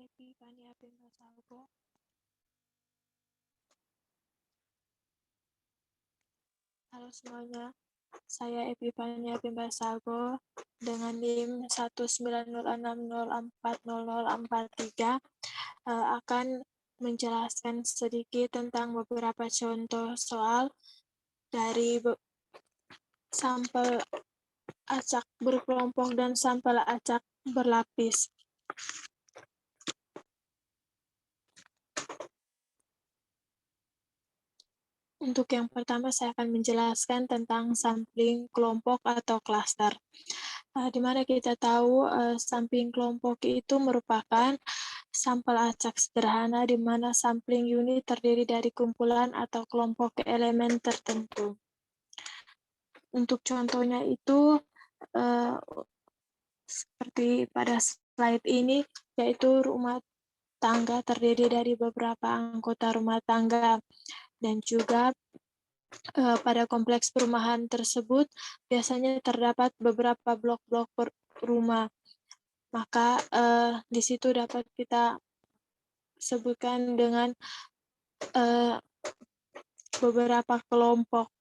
Epifania Pimasalgo. Halo semuanya, saya Epifania Pimasalgo dengan NIM 190604043 akan menjelaskan sedikit tentang beberapa contoh soal dari sampel acak berkelompok dan sampel acak berlapis. Untuk yang pertama, saya akan menjelaskan tentang sampling kelompok atau klaster. Di mana kita tahu sampling kelompok itu merupakan sampel acak sederhana di mana sampling unit terdiri dari kumpulan atau kelompok elemen tertentu. Untuk contohnya itu seperti pada slide ini, yaitu rumah tangga terdiri dari beberapa anggota rumah tangga, dan juga pada kompleks perumahan tersebut biasanya terdapat beberapa blok-blok rumah. Maka di situ dapat kita sebutkan dengan beberapa kelompok.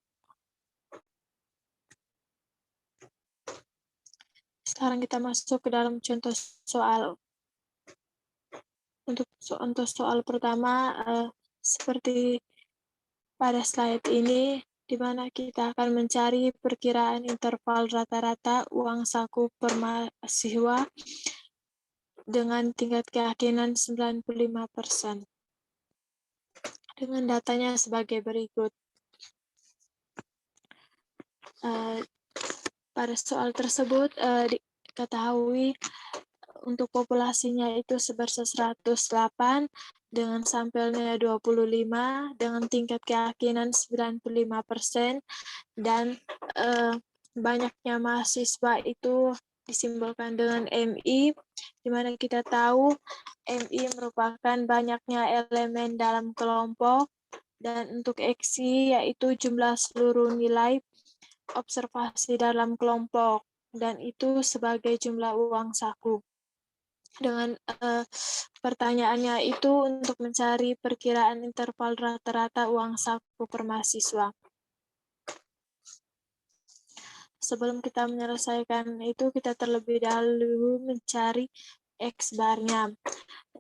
Sekarang kita masuk ke dalam contoh soal. Untuk soal pertama, seperti pada slide ini, di mana kita akan mencari perkiraan interval rata-rata uang saku per mahasiswa dengan tingkat keyakinan 95%. Dengan datanya sebagai berikut. Pada soal tersebut diketahui untuk populasinya itu sebesar 108 dengan sampelnya 25 dengan tingkat keyakinan 95% dan banyaknya mahasiswa itu disimbolkan dengan MI, di mana kita tahu MI merupakan banyaknya elemen dalam kelompok, dan untuk XI yaitu jumlah seluruh nilai observasi dalam kelompok, dan itu sebagai jumlah uang saku. Dengan pertanyaannya itu untuk mencari perkiraan interval rata-rata uang saku per mahasiswa. Sebelum kita menyelesaikan itu, kita terlebih dahulu mencari X-bar-nya,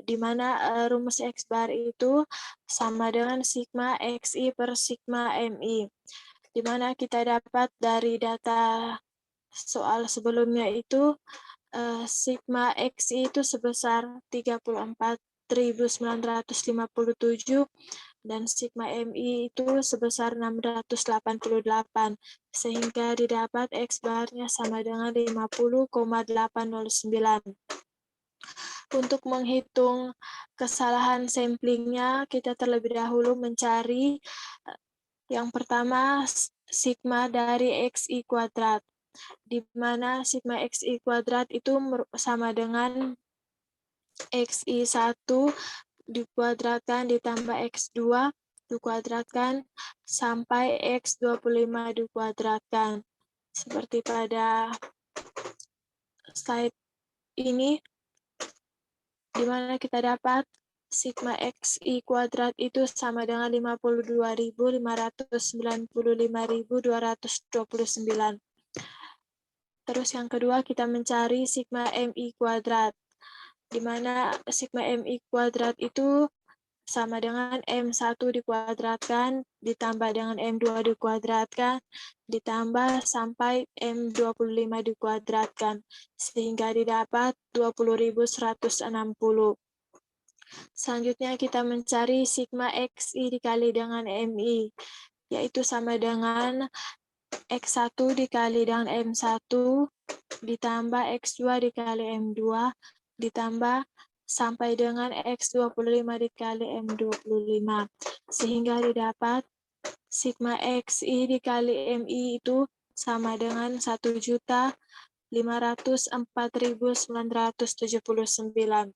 di mana rumus X-bar itu sama dengan sigma XI per sigma MI, di mana kita dapat dari data soal sebelumnya itu sigma XI itu sebesar 34.957 dan sigma MI itu sebesar 688, sehingga didapat X-bar-nya sama dengan 50,809. Untuk menghitung kesalahan samplingnya, kita terlebih dahulu mencari yang pertama sigma dari XI kuadrat, di mana sigma XI kuadrat itu sama dengan XI1 dikuadratkan ditambah X2 dikuadratkan sampai X25 dikuadratkan. Seperti pada slide ini, di mana kita dapat sigma XI kuadrat itu sama dengan 52.595.229. Terus yang kedua kita mencari sigma MI kuadrat, di mana sigma MI kuadrat itu sama dengan M1 dikuadratkan ditambah dengan M2 dikuadratkan ditambah sampai M25 dikuadratkan, sehingga didapat 20.160. Selanjutnya kita mencari sigma XI dikali dengan MI, yaitu sama dengan X1 dikali dengan M1 ditambah X2 dikali M2 ditambah sampai dengan X25 dikali M25, sehingga didapat sigma XI dikali MI itu sama dengan 1.504.979.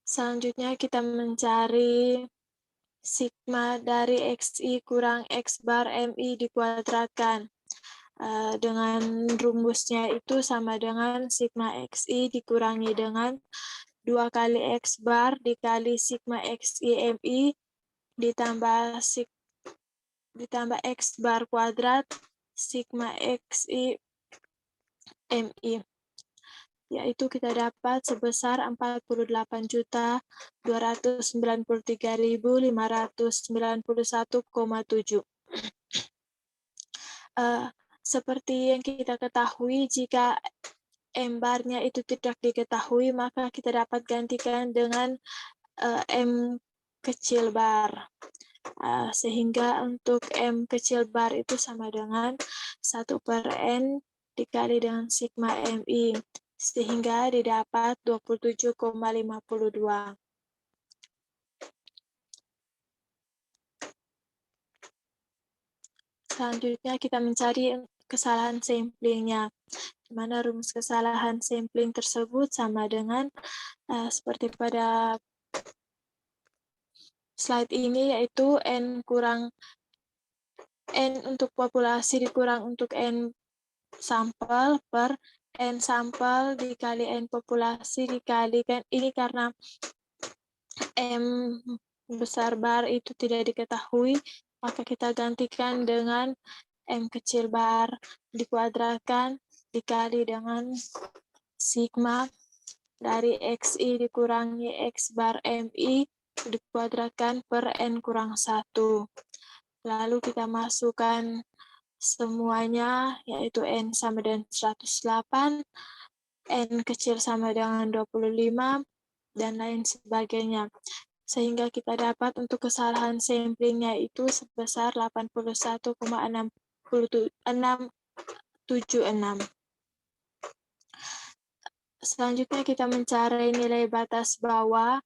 Selanjutnya kita mencari sigma dari XI kurang X bar MI dikuadratkan. Dengan rumusnya itu sama dengan sigma XI dikurangi dengan 2 kali X bar dikali sigma XI MI ditambah X bar kuadrat sigma XI MI, yaitu kita dapat sebesar 48.293.591,7. Seperti yang kita ketahui, jika M-barnya itu tidak diketahui, maka kita dapat gantikan dengan M kecil bar. Sehingga untuk M kecil bar itu sama dengan 1/N dikali dengan sigma MI, sehingga didapat 27,52. Selanjutnya kita mencari kesalahan samplingnya, di mana rumus kesalahan sampling tersebut sama dengan seperti pada slide ini, yaitu N untuk populasi dikurang untuk N sampel per N sampel dikali N populasi dikalikan, ini karena M besar bar itu tidak diketahui, maka kita gantikan dengan M kecil bar dikuadratkan dikali dengan sigma dari XI dikurangi X bar MI dikuadratkan per N kurang 1. Lalu kita masukkan semuanya, yaitu N sama dengan 108, N kecil sama dengan 25, dan lain sebagainya. Sehingga kita dapat untuk kesalahan samplingnya itu sebesar 81,676. Selanjutnya kita mencari nilai batas bawah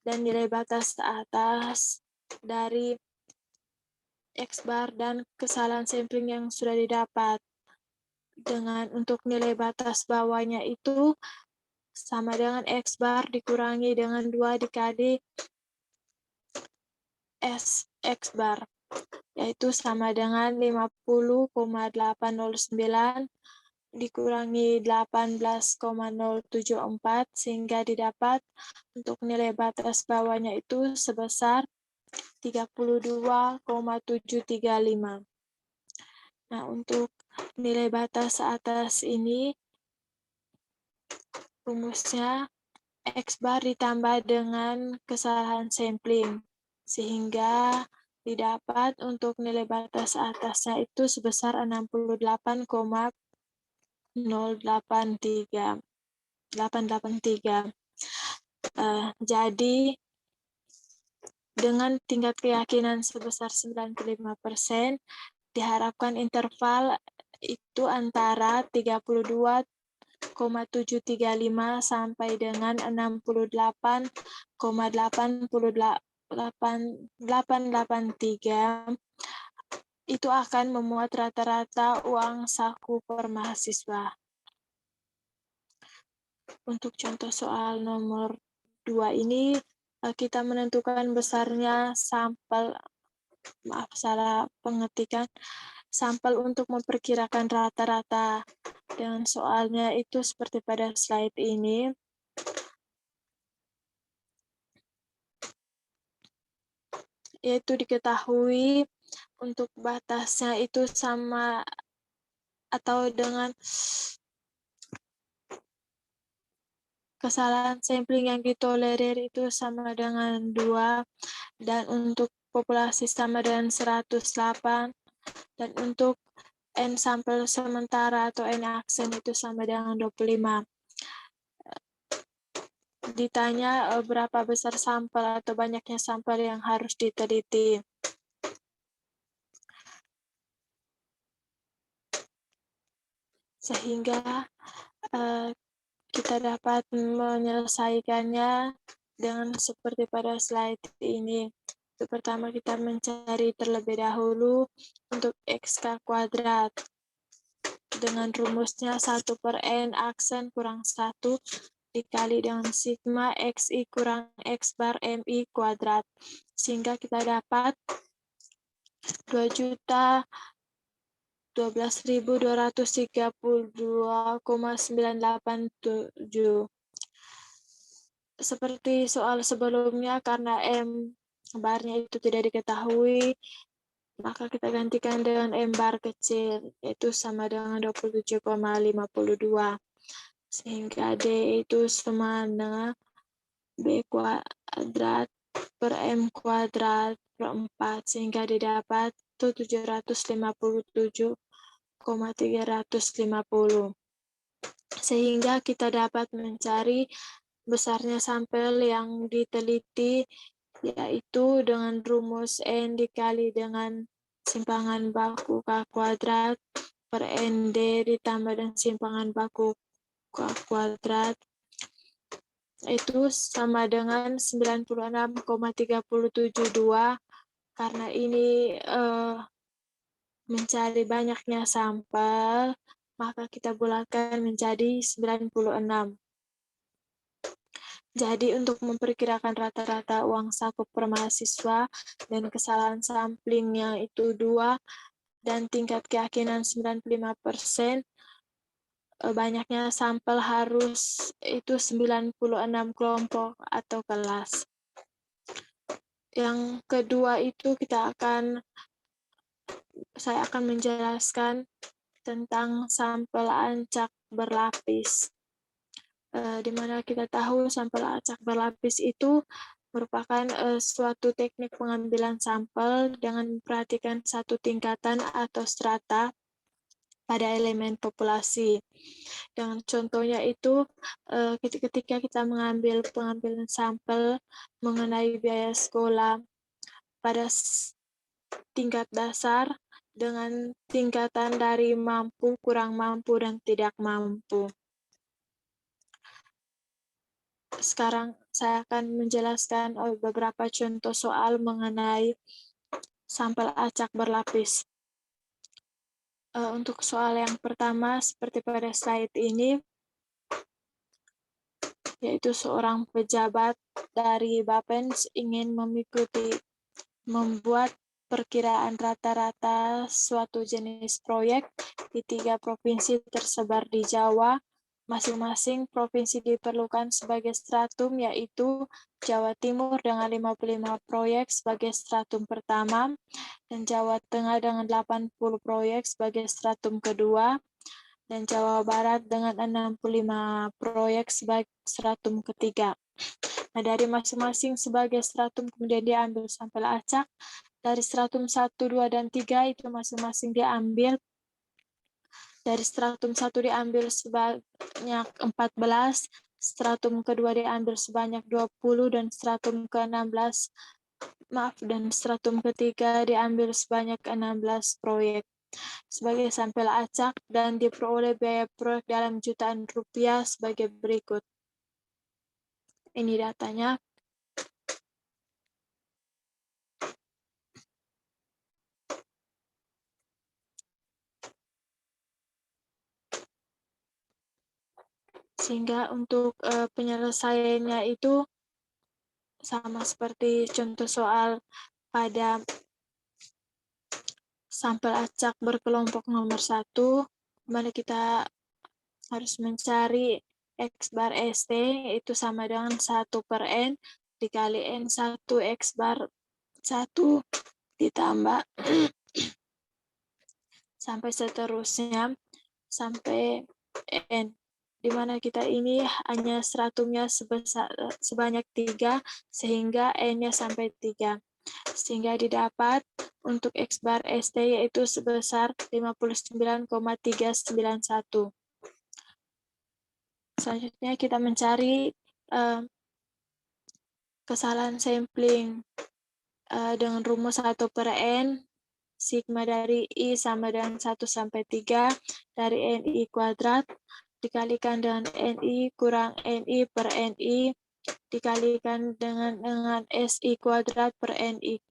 dan nilai batas atas dari X bar dan kesalahan sampling yang sudah didapat. Dengan untuk nilai batas bawahnya itu sama dengan X bar dikurangi dengan 2 dikali X bar, yaitu sama dengan 50,809 dikurangi 18,074, sehingga didapat untuk nilai batas bawahnya itu sebesar 32,735. Nah, untuk nilai batas atas ini rumusnya X bar ditambah dengan kesalahan sampling, sehingga didapat untuk nilai batas atasnya itu sebesar 68,883. Jadi dengan tingkat keyakinan sebesar 95%, diharapkan interval itu antara 32,735 sampai dengan 68,883 itu akan memuat rata-rata uang saku per mahasiswa. Untuk contoh soal nomor 2 ini, kita menentukan besarnya sampel, maaf salah pengetikan, sampel untuk memperkirakan rata-rata. Dan soalnya itu seperti pada slide ini. Yaitu diketahui untuk batasnya itu sama atau dengan kesalahan sampling yang ditolerir itu sama dengan 2, dan untuk populasi sama dengan 108, dan untuk N sampel sementara atau N aksen itu sama dengan 25. Ditanya berapa besar sampel atau banyaknya sampel yang harus diteliti. Sehingga kita dapat menyelesaikannya dengan seperti pada slide ini. Itu pertama kita mencari terlebih dahulu untuk XK kuadrat. Dengan rumusnya 1/N aksen kurang 1 dikali dengan sigma XI kurang X bar MI kuadrat. Sehingga kita dapat 2.012.232,987. seperti soal sebelumnya, karena M barnya itu tidak diketahui, maka kita gantikan dengan M bar kecil, yaitu sama dengan 27,52. Sehingga D itu sama dengan B kuadrat per M kuadrat per 4. Sehingga didapat itu 757,350. Sehingga kita dapat mencari besarnya sampel yang diteliti, yaitu dengan rumus N dikali dengan simpangan baku K kuadrat per ND ditambah dengan simpangan baku K kuadrat, itu sama dengan 96,372. Karena ini mencari banyaknya sampel, maka kita bulatkan menjadi 96. Jadi untuk memperkirakan rata-rata uang saku per mahasiswa dan kesalahan samplingnya itu 2 dan tingkat keyakinan 95%, banyaknya sampel harus itu 96 kelompok atau kelas. Yang kedua itu saya akan menjelaskan tentang sampel acak berlapis. Di mana kita tahu sampel acak berlapis itu merupakan suatu teknik pengambilan sampel dengan memperhatikan satu tingkatan atau strata pada elemen populasi. Dengan contohnya itu ketika kita mengambil pengambilan sampel mengenai biaya sekolah pada tingkat dasar dengan tingkatan dari mampu, kurang mampu, dan tidak mampu. Sekarang saya akan menjelaskan beberapa contoh soal mengenai sampel acak berlapis. Untuk soal yang pertama, seperti pada slide ini, yaitu seorang pejabat dari Bapens ingin membuat perkiraan rata-rata suatu jenis proyek di 3 provinsi tersebar di Jawa. Masing-masing provinsi diperlukan sebagai stratum, yaitu Jawa Timur dengan 55 proyek sebagai stratum pertama, dan Jawa Tengah dengan 80 proyek sebagai stratum kedua, dan Jawa Barat dengan 65 proyek sebagai stratum ketiga. Nah, dari masing-masing sebagai stratum kemudian diambil sampel acak. Dari stratum 1, 2, dan 3 itu masing-masing diambil. Dari stratum 1 diambil sebanyak 14, stratum kedua diambil sebanyak 20, dan stratum ke-16 dan stratum ketiga diambil sebanyak 16 proyek sebagai sampel acak, dan diperoleh biaya proyek dalam jutaan rupiah sebagai berikut. Ini datanya. Sehingga untuk penyelesaiannya itu sama seperti contoh soal pada sampel acak berkelompok nomor 1, mana kita harus mencari X bar ST, itu sama dengan 1 per N dikali N1 X bar 1 ditambah sampai seterusnya sampai N, di mana kita ini hanya stratumnya sebanyak 3 sehingga N-nya sampai 3. Sehingga didapat untuk X bar ST yaitu sebesar 59,391. Selanjutnya kita mencari kesalahan sampling dengan rumus 1 per N, sigma dari I sama dengan 1 sampai 3 dari NI kuadrat dikalikan dengan NI kurang NI per NI dikalikan dengan SI kuadrat per NI.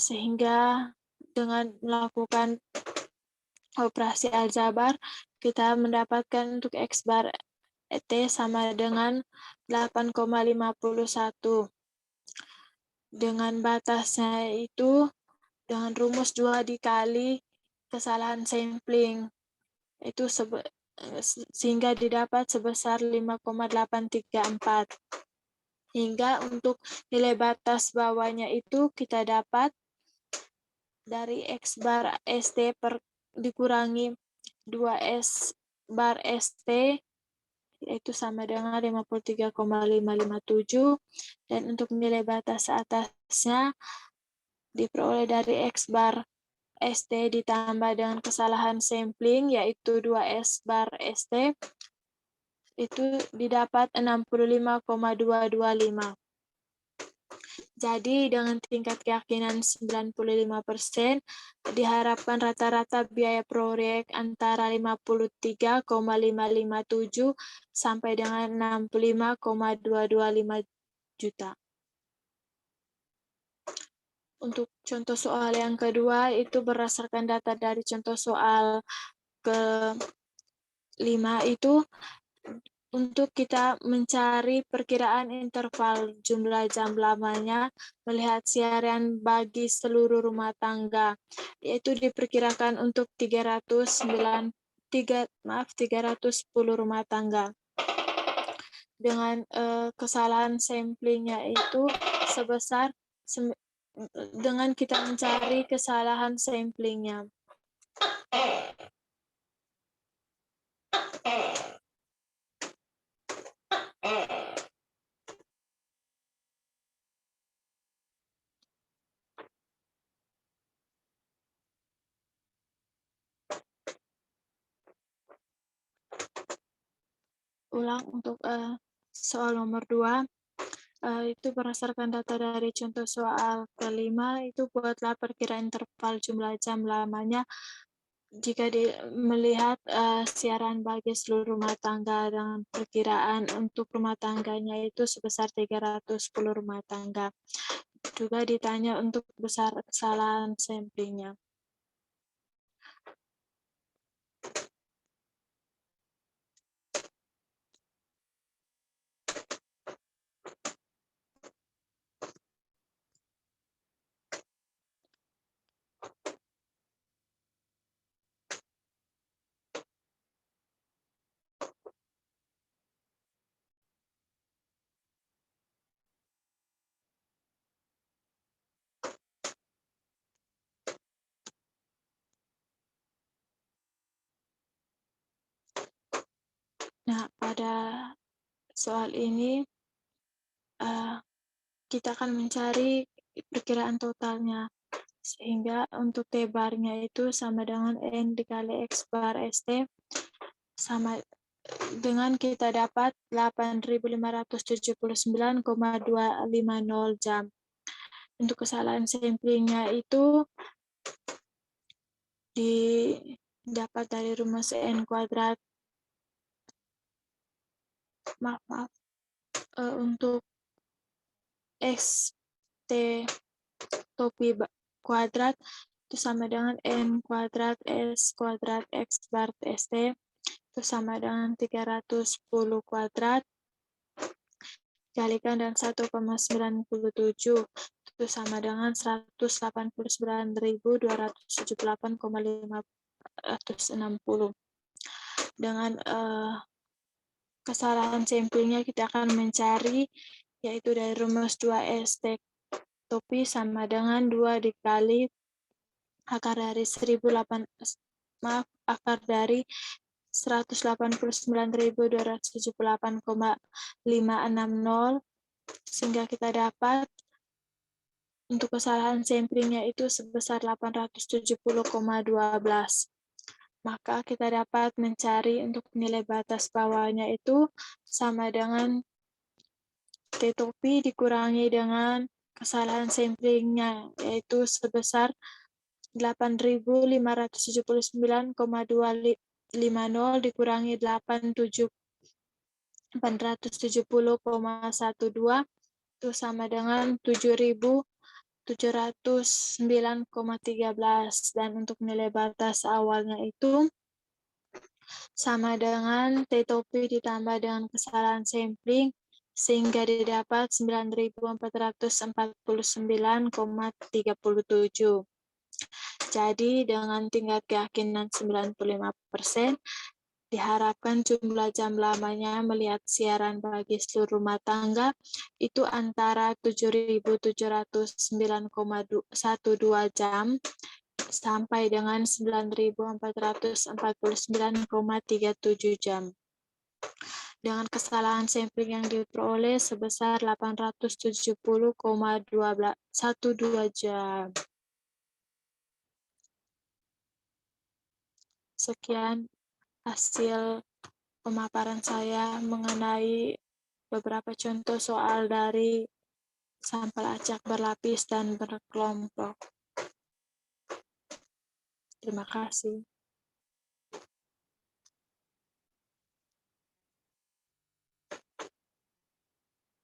Sehingga dengan melakukan operasi aljabar, kita mendapatkan untuk X bar T sama dengan 8,51. Dengan batasnya itu dengan rumus 2 dikali kesalahan sampling. Itu sehingga didapat sebesar 5,834. Hingga untuk nilai batas bawahnya itu kita dapat dari X bar ST dikurangi 2S bar ST, yaitu sama dengan 53,557, dan untuk nilai batas atasnya diperoleh dari X bar ST ditambah dengan kesalahan sampling, yaitu 2S bar ST, itu didapat 65,225. Jadi dengan tingkat keyakinan 95%, diharapkan rata-rata biaya proyek antara 53,557 sampai dengan 65,225 juta. Untuk contoh soal yang kedua, itu berdasarkan data dari contoh soal ke-5 itu, untuk kita mencari perkiraan interval jumlah jam lamanya melihat siaran bagi seluruh rumah tangga, yaitu diperkirakan untuk 310 rumah tangga. Dengan kesalahan samplingnya itu sebesar, dengan kita mencari kesalahan samplingnya. Ulang untuk soal nomor 2, itu berdasarkan data dari contoh soal ke-5, itu buatlah perkiraan interval jumlah jam lamanya jika melihat siaran bagi seluruh rumah tangga, dengan perkiraan untuk rumah tangganya itu sebesar 310 rumah tangga. Juga ditanya untuk besar kesalahan samplingnya. Nah, pada soal ini kita akan mencari perkiraan totalnya, sehingga untuk T-barnya itu sama dengan N dikali X bar ST, sama dengan kita dapat 8.579,250 jam. Untuk kesalahan samplingnya itu didapat dari rumus N kuadrat. Maaf. Untuk X T topi kuadrat itu sama dengan N kuadrat S kuadrat X bar ST itu sama dengan 310 kuadrat dikalikan dengan 1,97 itu sama dengan 189.278,560. Dengan kesalahan samplingnya kita akan mencari, yaitu dari rumus 2S topi sama dengan 2 dikali akar dari 189.278,560, sehingga kita dapat untuk kesalahan samplingnya itu sebesar 870,12. Maka kita dapat mencari untuk nilai batas bawahnya itu sama dengan T topi dikurangi dengan kesalahan samplingnya, yaitu sebesar 8.579,250 dikurangi 8.470,12 itu sama dengan 7.709,13, dan untuk nilai batas awalnya itu sama dengan T topi ditambah dengan kesalahan sampling, sehingga didapat 9.449,37. Jadi dengan tingkat keyakinan 95%, Diharapkan jumlah jam lamanya melihat siaran bagi seluruh rumah tangga itu antara 7.709,12 jam sampai dengan 9.449,37 jam. Dengan kesalahan sampling yang diperoleh sebesar 870,12 jam. Sekian hasil pemaparan saya mengenai beberapa contoh soal dari sampel acak berlapis dan berkelompok. Terima kasih.